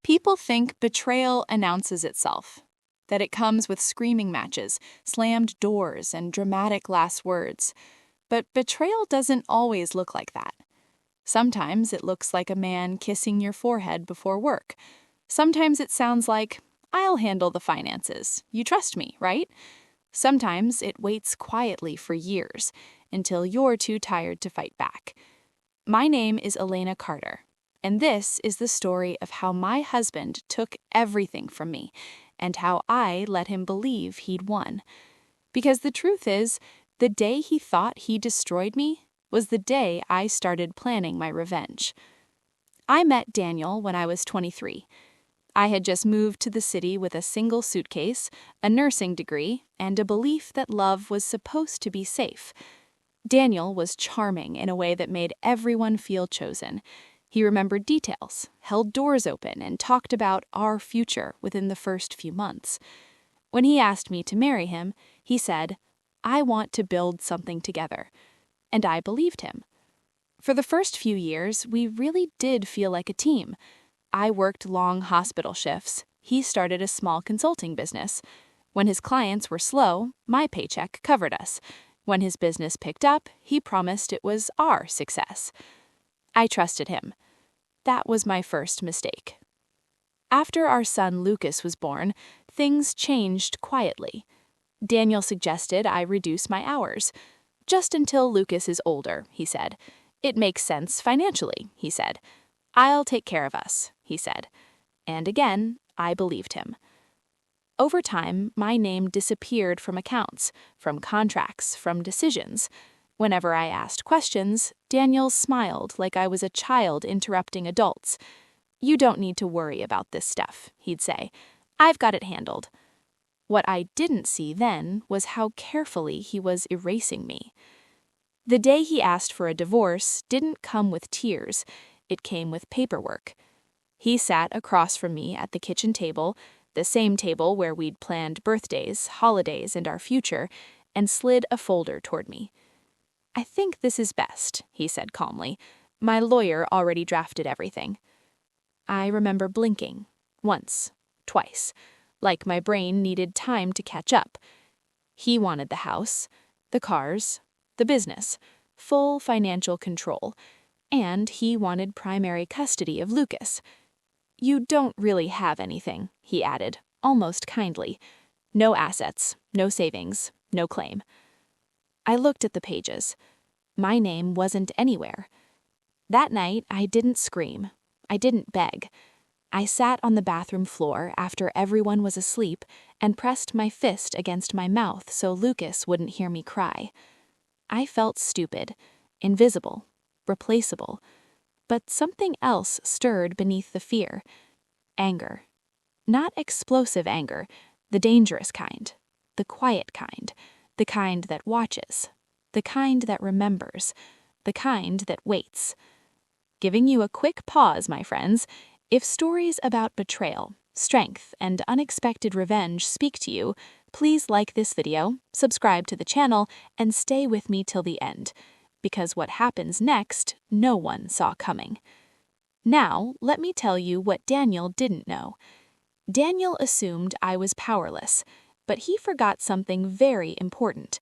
People think betrayal announces itself, that it comes with screaming matches, slammed doors, and dramatic last words. But betrayal doesn't always look like that. Sometimes it looks like a man kissing your forehead before work. Sometimes it sounds like, "I'll handle the finances. You trust me, right?" Sometimes it waits quietly for years until you're too tired to fight back. My name is Elena Carter, and this is the story of how my husband took everything from me and how I let him believe he'd won. Because the truth is, the day he thought he destroyed me was the day I started planning my revenge. I met Daniel when I was 23. I had just moved to the city with a single suitcase, a nursing degree, and a belief that love was supposed to be safe. Daniel was charming in a way that made everyone feel chosen. He remembered details, held doors open, and talked about our future within the first few months. When he asked me to marry him, he said, "I want to build something together." And I believed him. For the first few years, we really did feel like a team. I worked long hospital shifts. He started a small consulting business. When his clients were slow, my paycheck covered us. When his business picked up, he promised it was our success. I trusted him. That was my first mistake. After our son Lucas was born, things changed quietly. Daniel suggested I reduce my hours. "Just until Lucas is older," he said. "It makes sense financially," he said. "I'll take care of us," he said. And again, I believed him. Over time, my name disappeared from accounts, from contracts, from decisions. Whenever I asked questions, Daniel smiled like I was a child interrupting adults. "You don't need to worry about this stuff," he'd say. "I've got it handled." What I didn't see then was how carefully he was erasing me. The day he asked for a divorce didn't come with tears. It came with paperwork. He sat across from me at the kitchen table, the same table where we'd planned birthdays, holidays, and our future, and slid a folder toward me. "I think this is best," he said calmly. "My lawyer already drafted everything." I remember blinking, once, twice, like my brain needed time to catch up. He wanted the house, the cars, the business, full financial control, and he wanted primary custody of Lucas. "You don't really have anything," he added, almost kindly. "No assets, no savings, no claim." I looked at the pages. My name wasn't anywhere. That night, I didn't scream. I didn't beg. I sat on the bathroom floor after everyone was asleep and pressed my fist against my mouth so Lucas wouldn't hear me cry. I felt stupid, invisible, replaceable. But something else stirred beneath the fear. Anger. Not explosive anger, the dangerous kind, the quiet kind, the kind that watches, the kind that remembers, the kind that waits. Giving you a quick pause, my friends. If stories about betrayal, strength, and unexpected revenge speak to you, please like this video, subscribe to the channel, and stay with me till the end, because what happens next, no one saw coming. Now, let me tell you what Daniel didn't know. Daniel assumed I was powerless, but he forgot something very important.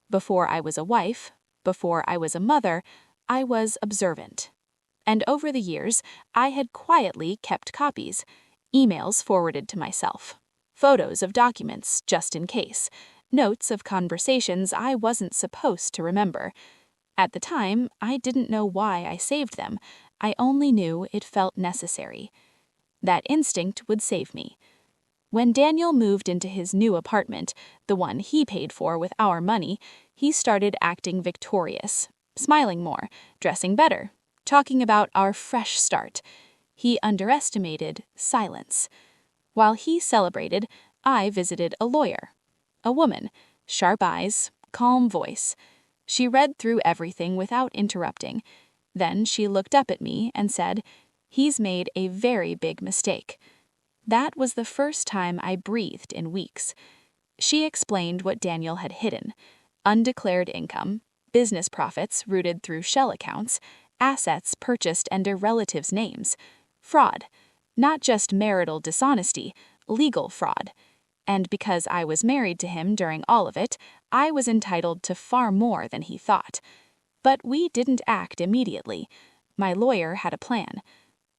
Before I was a wife, before I was a mother, I was observant. And over the years, I had quietly kept copies, emails forwarded to myself, photos of documents just in case, notes of conversations I wasn't supposed to remember. At the time, I didn't know why I saved them. I only knew it felt necessary. That instinct would save me. When Daniel moved into his new apartment, the one he paid for with our money, he started acting victorious, smiling more, dressing better, talking about our fresh start. He underestimated silence. While he celebrated, I visited a lawyer. A woman, sharp eyes, calm voice. She read through everything without interrupting. Then she looked up at me and said, "He's made a very big mistake." That was the first time I breathed in weeks. She explained what Daniel had hidden: undeclared income, business profits routed through shell accounts, assets purchased under relatives' names, fraud. Not just marital dishonesty, legal fraud. And because I was married to him during all of it, I was entitled to far more than he thought. But we didn't act immediately. My lawyer had a plan.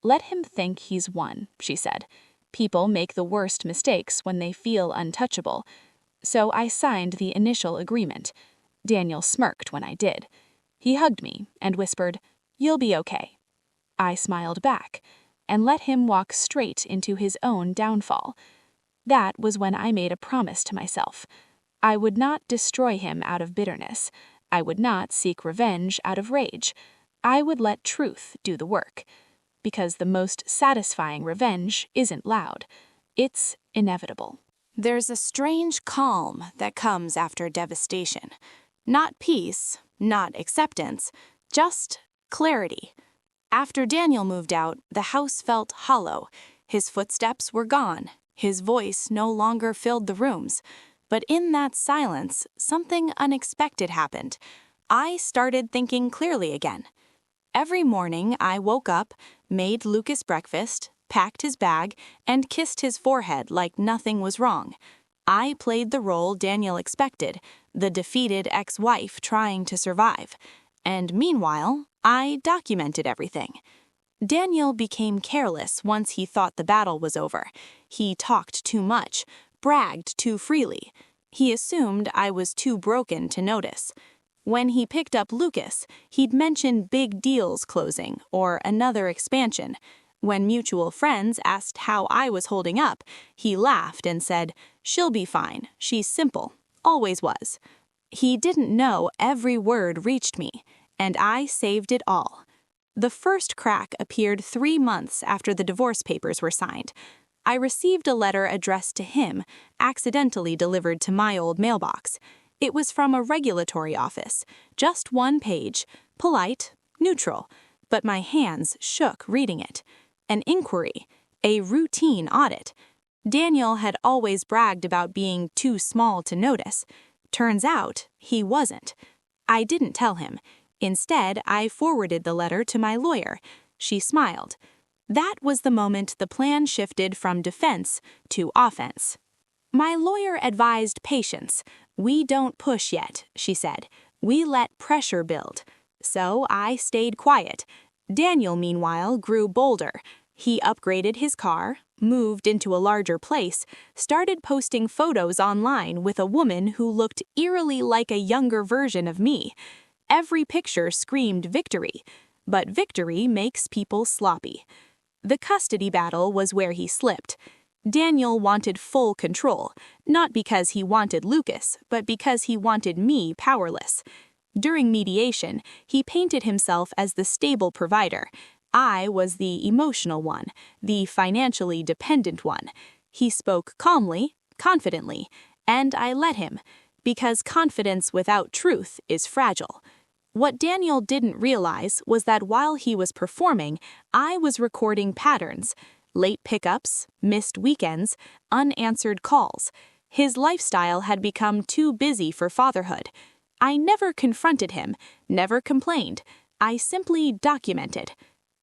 "Let him think he's won," she said. "People make the worst mistakes when they feel untouchable." So I signed the initial agreement. Daniel smirked when I did. He hugged me and whispered, "You'll be okay." I smiled back and let him walk straight into his own downfall. That was when I made a promise to myself. I would not destroy him out of bitterness. I would not seek revenge out of rage. I would let truth do the work. Because the most satisfying revenge isn't loud. It's inevitable. There's a strange calm that comes after devastation. Not peace, not acceptance, just clarity. After Daniel moved out, the house felt hollow. His footsteps were gone. His voice no longer filled the rooms. But in that silence, something unexpected happened. I started thinking clearly again. Every morning, I woke up, made Lucas breakfast, packed his bag, and kissed his forehead like nothing was wrong. I played the role Daniel expected, the defeated ex-wife trying to survive. And meanwhile, I documented everything. Daniel became careless once he thought the battle was over. He talked too much, bragged too freely. He assumed I was too broken to notice. When he picked up Lucas, he'd mention big deals closing or another expansion. When mutual friends asked how I was holding up, he laughed and said, "She'll be fine. She's simple. Always was." He didn't know every word reached me, and I saved it all. The first crack appeared 3 months after the divorce papers were signed. I received a letter addressed to him, accidentally delivered to my old mailbox. It was from a regulatory office, just 1 page, polite, neutral, but my hands shook reading it. An inquiry, a routine audit. Daniel had always bragged about being too small to notice. Turns out, he wasn't. I didn't tell him. Instead, I forwarded the letter to my lawyer. She smiled. That was the moment the plan shifted from defense to offense. My lawyer advised patience. "We don't push yet," she said. "We let pressure build." So I stayed quiet. Daniel, meanwhile, grew bolder. He upgraded his car, moved into a larger place, started posting photos online with a woman who looked eerily like a younger version of me. Every picture screamed victory, but victory makes people sloppy. The custody battle was where he slipped. Daniel wanted full control, not because he wanted Lucas, but because he wanted me powerless. During mediation, he painted himself as the stable provider. I was the emotional one, the financially dependent one. He spoke calmly, confidently, and I let him, because confidence without truth is fragile. What Daniel didn't realize was that while he was performing, I was recording patterns. Late pickups, missed weekends, unanswered calls. His lifestyle had become too busy for fatherhood. I never confronted him, never complained. I simply documented.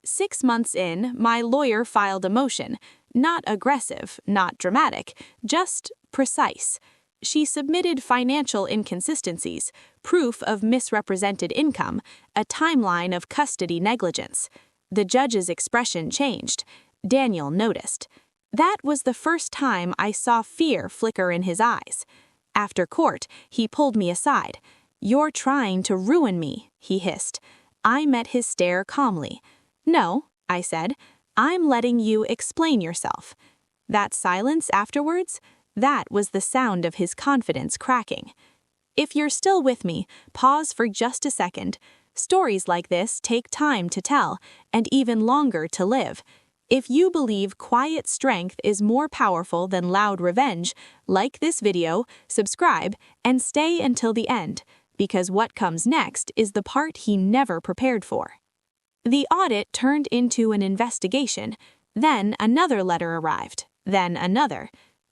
6 months in, my lawyer filed a motion. Not aggressive, not dramatic, just precise. She submitted financial inconsistencies, proof of misrepresented income, a timeline of custody negligence. The judge's expression changed. Daniel noticed. That was the first time I saw fear flicker in his eyes. After court, he pulled me aside. "You're trying to ruin me," he hissed. I met his stare calmly. "No," I said, "I'm letting you explain yourself." That silence afterwards, that was the sound of his confidence cracking. If you're still with me, pause for just a second. Stories like this take time to tell, and even longer to live. If you believe quiet strength is more powerful than loud revenge, like this video, subscribe, and stay until the end, because what comes next is the part he never prepared for. The audit turned into an investigation. Then another letter arrived. Then another.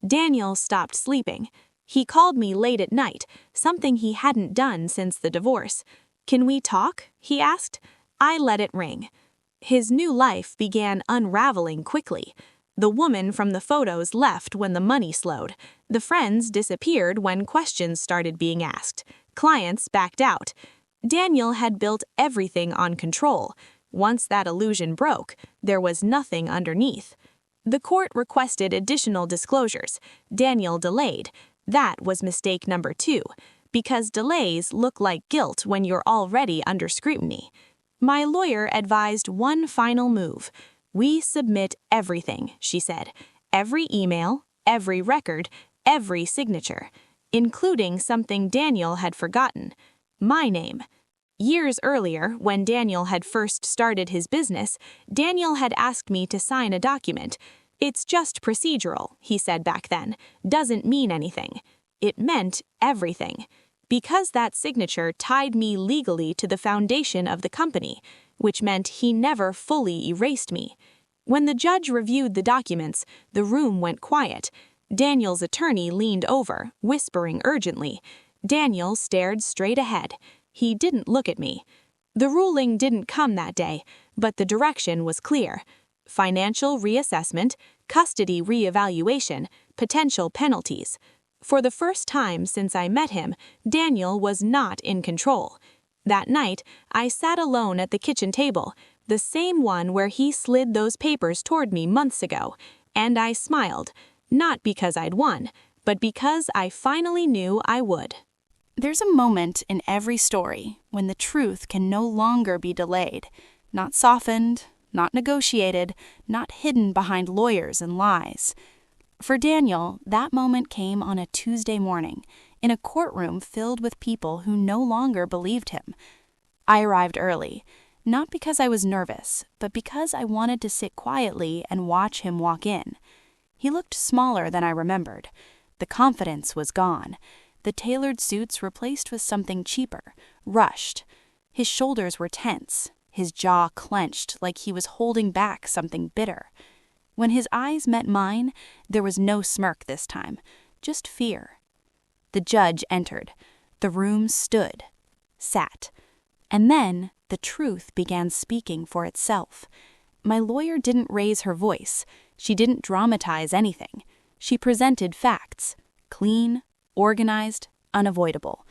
Daniel stopped sleeping. He called me late at night, something he hadn't done since the divorce. "Can we talk?" he asked. I let it ring. His new life began unraveling quickly. The woman from the photos left when the money slowed. The friends disappeared when questions started being asked. Clients backed out. Daniel had built everything on control. Once that illusion broke, there was nothing underneath. The court requested additional disclosures. Daniel delayed. That was mistake number 2, because delays look like guilt when you're already under scrutiny. My lawyer advised one final move. "We submit everything," she said. "Every email, every record, every signature, including something Daniel had forgotten. My name." Years earlier, when Daniel had first started his business, Daniel had asked me to sign a document. "It's just procedural," he said back then. "Doesn't mean anything." It meant everything, because that signature tied me legally to the foundation of the company, which meant he never fully erased me. When the judge reviewed the documents, the room went quiet. Daniel's attorney leaned over, whispering urgently. Daniel stared straight ahead. He didn't look at me. The ruling didn't come that day, but the direction was clear. Financial reassessment, custody reevaluation, potential penalties. For the first time since I met him, Daniel was not in control. That night, I sat alone at the kitchen table, the same one where he slid those papers toward me months ago, and I smiled, not because I'd won, but because I finally knew I would. There's a moment in every story when the truth can no longer be delayed, not softened, not negotiated, not hidden behind lawyers and lies. For Daniel, that moment came on a Tuesday morning, in a courtroom filled with people who no longer believed him. I arrived early, not because I was nervous, but because I wanted to sit quietly and watch him walk in. He looked smaller than I remembered. The confidence was gone. The tailored suits replaced with something cheaper, rushed. His shoulders were tense, his jaw clenched like he was holding back something bitter. When his eyes met mine, there was no smirk this time, just fear. The judge entered. The room stood, sat. And then the truth began speaking for itself. My lawyer didn't raise her voice. She didn't dramatize anything. She presented facts, clean, organized, unavoidable.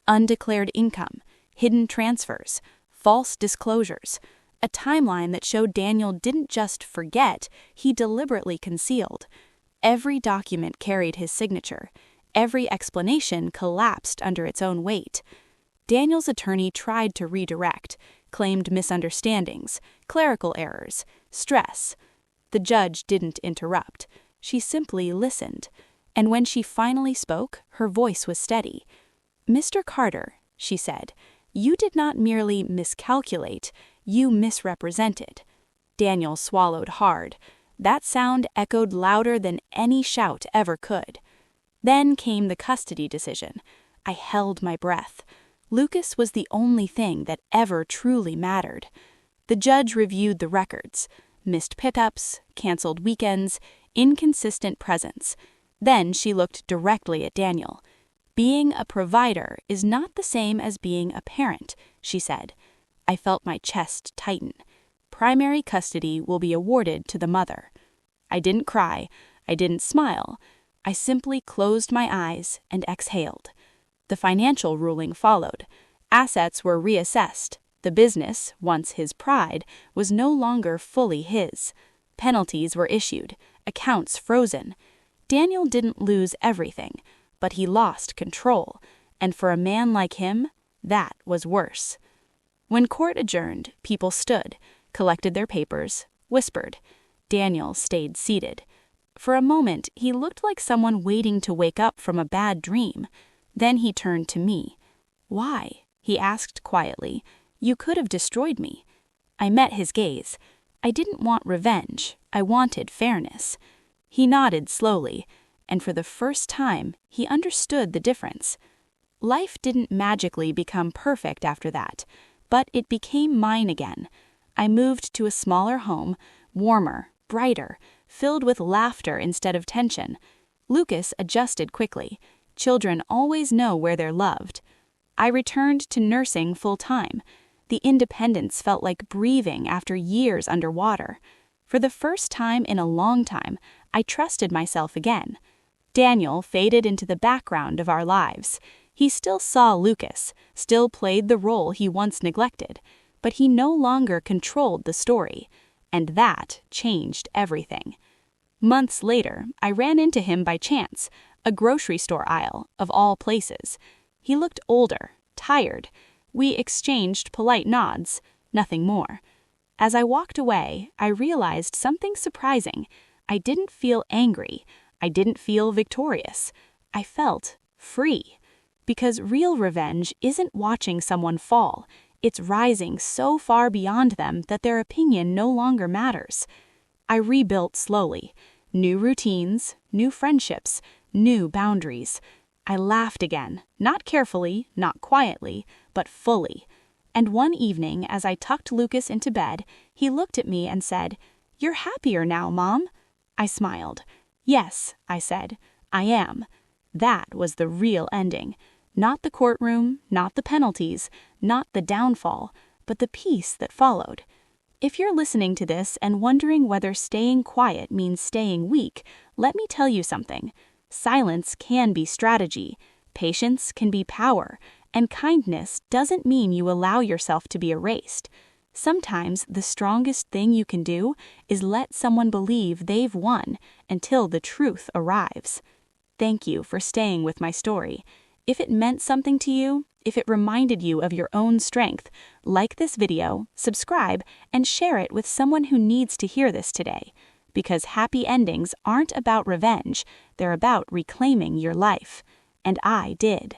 Undeclared income, hidden transfers, false disclosures. A timeline that showed Daniel didn't just forget, he deliberately concealed. Every document carried his signature. Every explanation collapsed under its own weight. Daniel's attorney tried to redirect, claimed misunderstandings, clerical errors, stress. The judge didn't interrupt. She simply listened. And when she finally spoke, her voice was steady. "Mr. Carter," she said, "you did not merely miscalculate, you misrepresented." Daniel swallowed hard. That sound echoed louder than any shout ever could. Then came the custody decision. I held my breath. Lucas was the only thing that ever truly mattered. The judge reviewed the records. Missed pickups, canceled weekends, inconsistent presence. Then she looked directly at Daniel. "Being a provider is not the same as being a parent," she said. I felt my chest tighten. Primary custody will be awarded to the mother. I didn't cry. I didn't smile. I simply closed my eyes and exhaled. The financial ruling followed. Assets were reassessed. The business, once his pride, was no longer fully his. Penalties were issued. Accounts frozen. Daniel didn't lose everything, but he lost control, and for a man like him, that was worse. When court adjourned, people stood, collected their papers, whispered. Daniel stayed seated. For a moment, he looked like someone waiting to wake up from a bad dream. Then he turned to me. "Why?" he asked quietly. "You could have destroyed me." I met his gaze. I didn't want revenge. I wanted fairness. He nodded slowly, and for the first time, he understood the difference. Life didn't magically become perfect after that, but it became mine again. I moved to a smaller home, warmer, brighter, filled with laughter instead of tension. Lucas adjusted quickly. Children always know where they're loved. I returned to nursing full-time. The independence felt like breathing after years underwater. For the first time in a long time, I trusted myself again. Daniel faded into the background of our lives. He still saw Lucas, still played the role he once neglected, but he no longer controlled the story, and that changed everything. Months later, I ran into him by chance, a grocery store aisle, of all places. He looked older, tired. We exchanged polite nods, nothing more. As I walked away, I realized something surprising. I didn't feel angry. I didn't feel victorious. I felt free. Because real revenge isn't watching someone fall. It's rising so far beyond them that their opinion no longer matters. I rebuilt slowly. New routines, new friendships, new boundaries. I laughed again, not carefully, not quietly, but fully. And one evening, as I tucked Lucas into bed, he looked at me and said, "You're happier now, Mom." I smiled. "Yes," I said, "I am." That was the real ending. Not the courtroom, not the penalties, not the downfall, but the peace that followed. If you're listening to this and wondering whether staying quiet means staying weak, let me tell you something. Silence can be strategy, patience can be power, and kindness doesn't mean you allow yourself to be erased. Sometimes the strongest thing you can do is let someone believe they've won until the truth arrives. Thank you for staying with my story. If it meant something to you, if it reminded you of your own strength, like this video, subscribe, and share it with someone who needs to hear this today. Because happy endings aren't about revenge, they're about reclaiming your life. And I did.